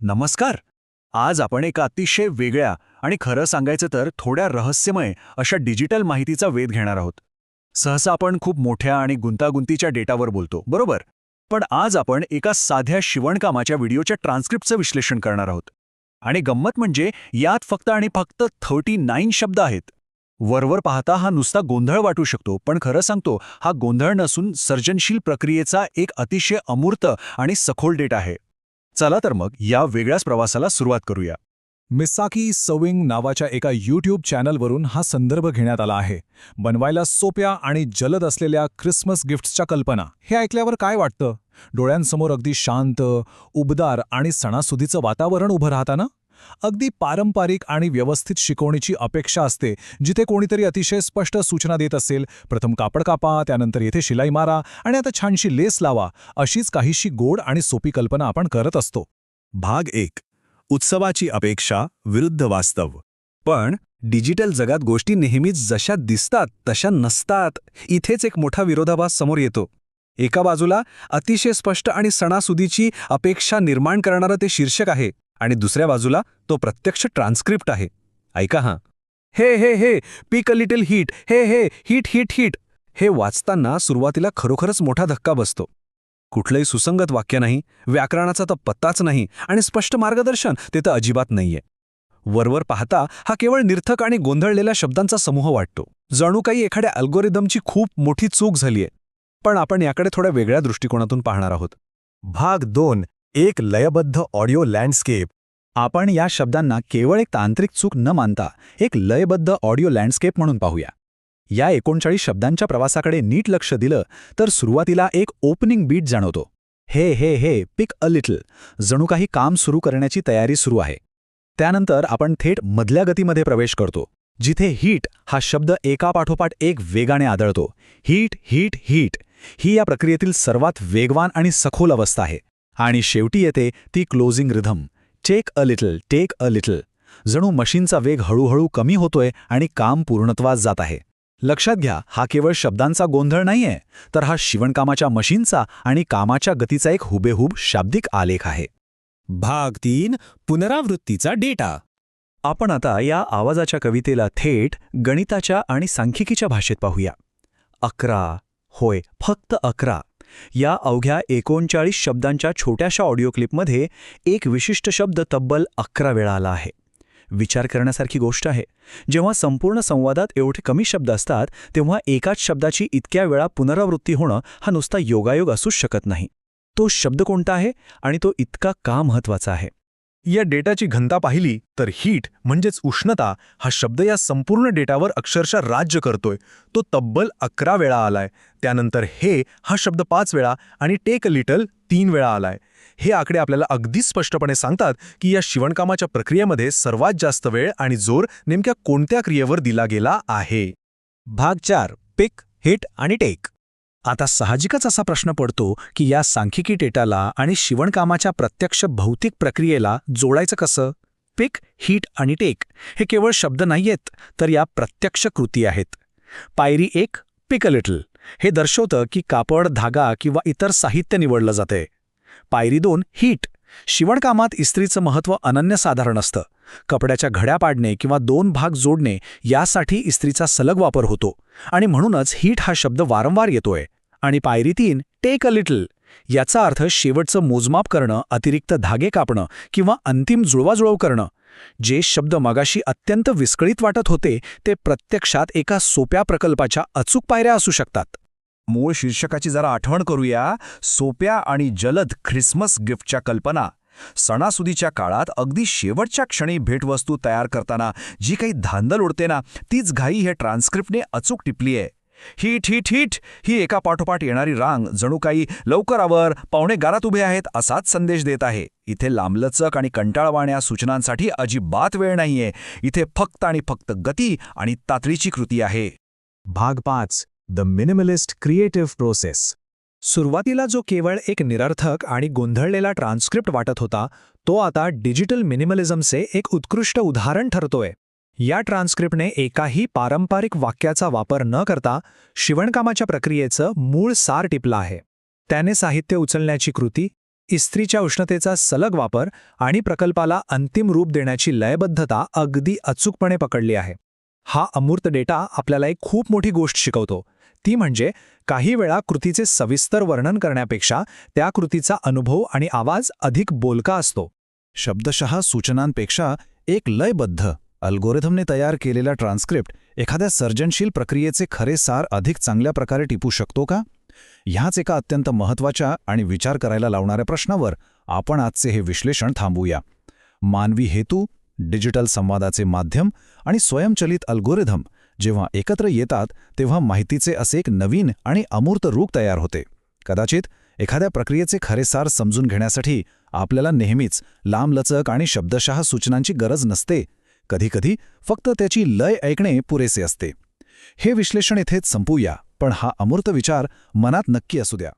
नमस्कार. आज आपण एका अतिशय वेगळ्या आणि खरं सांगायचं तर थोड्या रहस्यमय अशा डिजिटल माहितीचा वेध घेणार आहोत. सहसा आपण खूप मोठ्या आणि गुंतागुंतीच्या डेटावर बोलतो, बरोबर? पण आज आपण एका साध्या शिवणकामाच्या व्हिडिओच्या ट्रान्स्क्रिप्टचं विश्लेषण करणार आहोत. आणि गंमत म्हणजे यात फक्त आणि फक्त 39 शब्द आहेत. वरवर पाहता हा नुसता गोंधळ वाटू शकतो, पण खरं सांगतो हा गोंधळ नसून सर्जनशील प्रक्रियेचा एक अतिशय अमूर्त आणि सखोल डेटा आहे. चला तर मग या वेगळ्याच प्रवासाला सुरुवात करूया. मिसाकी सविंग नावाच्या एका यूट्यूब चॅनलवरून हा संदर्भ घेण्यात आला आहे. बनवायला सोप्या आणि जलद असलेल्या ख्रिसमस गिफ्ट्सच्या कल्पना. हे ऐकल्यावर काय वाटतं? डोळ्यांसमोर अगदी शांत, उबदार आणि सणासुदीचं वातावरण उभं राहताना अगदी पारंपरिक आणि व्यवस्थित शिकवणीची अपेक्षा असते, जिथे कोणीतरी अतिशय स्पष्ट सूचना देत असेल, प्रथम कापड कापा, त्यानंतर येथे शिलाई मारा आणि आता छानशी लेस लावा, अशीच काहीशी गोड आणि सोपी कल्पना आपण करत असतो. भाग 1. उत्सवाची अपेक्षा विरुद्ध वास्तव. पण डिजिटल जगात गोष्टी नेहमीच जशा दिसतात तशा नसतात. इथेच एक मोठा विरोधाभास समोर येतो. एका बाजूला अतिशय स्पष्ट आणि सणासुदीची अपेक्षा निर्माण करणारं ते शीर्षक आहे आणि दुसऱ्या बाजूला तो प्रत्यक्ष ट्रान्स्क्रिप्ट आहे. ऐका हां. हे हे हे पिक अ लिटिल हीट, हे हे हीट हीट हीट. हे वाचताना सुरुवातीला खरोखरच मोठा धक्का बसतो. कुठलंही सुसंगत वाक्य नाही, व्याकरणाचा तर पत्ताच नाही आणि स्पष्ट मार्गदर्शन ते तर अजिबात नाहीये. वरवर पाहता हा केवळ निर्थक आणि गोंधळलेल्या शब्दांचा समूह वाटतो, जणू काही एखाद्या अल्गोरिदमची खूप मोठी चूक झालीये. पण आपण याकडे थोड्या वेगळ्या दृष्टिकोनातून पाहणार आहोत. भाग 2. एक लयबद्ध ऑडिओ लँडस्केप. आपण या शब्दांना केवळ एक तांत्रिक चूक न मानता एक लयबद्ध ऑडिओ लँडस्केप म्हणून पाहूया. या 39 शब्दांच्या प्रवासाकडे नीट लक्ष दिलं तर सुरुवातीला एक ओपनिंग बीट जाणवतो. हे हे हे पिक अ लिटल, जणू काही काम सुरू करण्याची तयारी सुरू आहे. त्यानंतर आपण थेट मधल्या गतीमध्ये प्रवेश करतो, जिथे हीट हा शब्द एकापाठोपाठ एक वेगाने आदळतो. हीट हीट हीट ही या प्रक्रियेतील सर्वात वेगवान आणि सखोल अवस्था आहे. आणि शेवटी येते ती closing rhythm, take a little. जणू मशीनचा वेग हळूहळू कमी होतोय आणि काम पूर्णत्वास जात आहे. लक्षात घ्या, हा केवळ शब्दांचा गोंधळ नाहीये, तर हा शिवणकामाच्या मशीनचा आणि कामाच्या गतीचा एक हुबेहूब शाब्दिक आलेख आहे. भाग 3. पुनरावृत्तीचा डेटा. आपण आता या आवाजाच्या कवितेला थेट गणिताच्या आणि सांख्यिकीच्या भाषेत पाहूया. 11, होय फक्त 11. या अवघ्या 39 शब्दांच्या छोट्याशा ऑडिओ क्लिपमध्ये एक विशिष्ट शब्द तब्बल 11 वेळा आला आहे. विचार करण्यासारखी गोष्ट आहे. जेव्हा संपूर्ण संवादात एवढे कमी शब्द असतात तेव्हा एकाच शब्दाची इतक्या वेळा पुनरावृत्ती होणं हा नुसता योगायोग असूच शकत नाही. तो शब्द कोणता आहे आणि तो इतका का महत्वाचा आहे? या डेटाची घनता पाहिली तर हीट म्हणजेच उष्णता हा शब्द या संपूर्ण डेटावर अक्षरशः राज्य करतोय. तो तब्बल 11 वेळा आलाय. त्यानंतर हे हा शब्द 5 वेळा आणि टेक अ लिटल 3 वेळा आलाय. हे आकडे आपल्याला अगदी स्पष्टपणे सांगतात की या शिवणकामाच्या प्रक्रियेमध्ये सर्वात जास्त वेळ आणि जोर नेमक्या कोणत्या क्रियेवर दिला गेला आहे. भाग 4. पिक, हिट आणि टेक. आता साहजिकच असा प्रश्न पडतो की या सांख्यिकी डेटाला आणि शिवणकामाच्या प्रत्यक्ष भौतिक प्रक्रियेला जोडायचं कसं? पिक, हिट आणि टेक हे केवळ शब्द नाहीयेत, तर या प्रत्यक्ष कृती आहेत. पायरी 1, पिक अ लिटल, हे दर्शवतं की कापड, धागा किंवा इतर साहित्य निवडलं जातंय. पायरी 2, हीट, शिवणकामात इस्त्रीचं महत्त्व अनन्यसाधारण असतं. कपड्याच्या घड्या पाडणे किंवा 2 भाग जोडणे यासाठी इस्त्रीचा सलग वापर होतो आणि म्हणूनच हीट हा शब्द वारंवार येतोय. आणि पायरी 3, टेक अ लिटल, याचा अर्थ शेवटचं मोजमाप करणं, अतिरिक्त धागे कापणं किंवा अंतिम जुळवाजुळव करणं. जे शब्द मगाशी अत्यंत विस्कळीत वाटत होते ते प्रत्यक्षात एका सोप्या प्रकल्पाच्या अचूक पायऱ्या असू शकतात. मूळ शीर्षकाची जरा आठवण करूया. सोप्या आणि जलद ख्रिसमस गिफ्टच्या कल्पना. सणासुदीच्या काळात अगदी शेवटच्या क्षणी भेटवस्तू तयार करताना जी काही धांदल उडते ना, तीच घाई हे ट्रान्स्क्रिप्टने अचूक टिपली आहे. हीट हीट हीट ही एका पाठोपाठ येणारी रांग जणू काही लवकर आवर, पाहुणे गारात उभे आहेत असाच संदेश देत आहे. इथे लांबलचक आणि कंटाळवाण्या सूचनांसाठी अजिबात वेळ नाहीये. इथे फक्त आणि फक्त गती आणि तातडीची कृती आहे. भाग 5. The minimalist creative process. सुरुवातीला जो केवळ एक निरर्थक आणि गोंधळलेला ट्रान्स्क्रिप्ट वाटत होता, तो आता डिजिटल मिनिमलिझमचे एक उत्कृष्ट उदाहरण ठरतोय. या ट्रान्स्क्रिप्टने एकाही पारंपरिक वाक्याचा वापर न करता शिवणकामाच्या प्रक्रियेचं मूळ सार टिपलं आहे. त्याने साहित्य उचलण्याची कृती, इस्त्रीच्या उष्णतेचा सलग वापर आणि प्रकल्पाला अंतिम रूप देण्याची लयबद्धता अगदी अचूकपणे पकडली आहे. हा अमूर्त डेटा आपल्याला एक खूप मोठी गोष्ट शिकवतो. ती म्हणजे काही वेळा कृतीचे सविस्तर वर्णन करण्यापेक्षा त्या कृतीचा अनुभव आणि आवाज अधिक बोलका असतो. शब्दशः सूचनांपेक्षा एक लयबद्ध अल्गोरिथमने तयार केलेला ट्रान्स्क्रिप्ट एखाद्या सर्जनशील प्रक्रियेचे खरे सार अधिक चांगल्या प्रकारे टिपू शकतो का? ह्याच एका अत्यंत महत्त्वाच्या आणि विचार करायला लावणाऱ्या प्रश्नावर आपण आजचे हे विश्लेषण थांबूया. मानवी हेतू, डिजिटल संवादाचे माध्यम आणि स्वयंचलित अल्गोरिथम जेव्हा एकत्र येतात तेव्हा माहितीचे असे एक नवीन आणि अमूर्त रूप तयार होते. कदाचित एखाद्या प्रक्रियेचे खरे सार समजून घेण्यासाठी आपल्याला नेहमीच लांबलचक आणि शब्दशः सूचनांची गरज नसते. कधीकधी फक्त त्याची लय ऐकणे पुरेसे असते. हे विश्लेषण इथेच संपूया, पण हा अमूर्त विचार मनात नक्की असू द्या.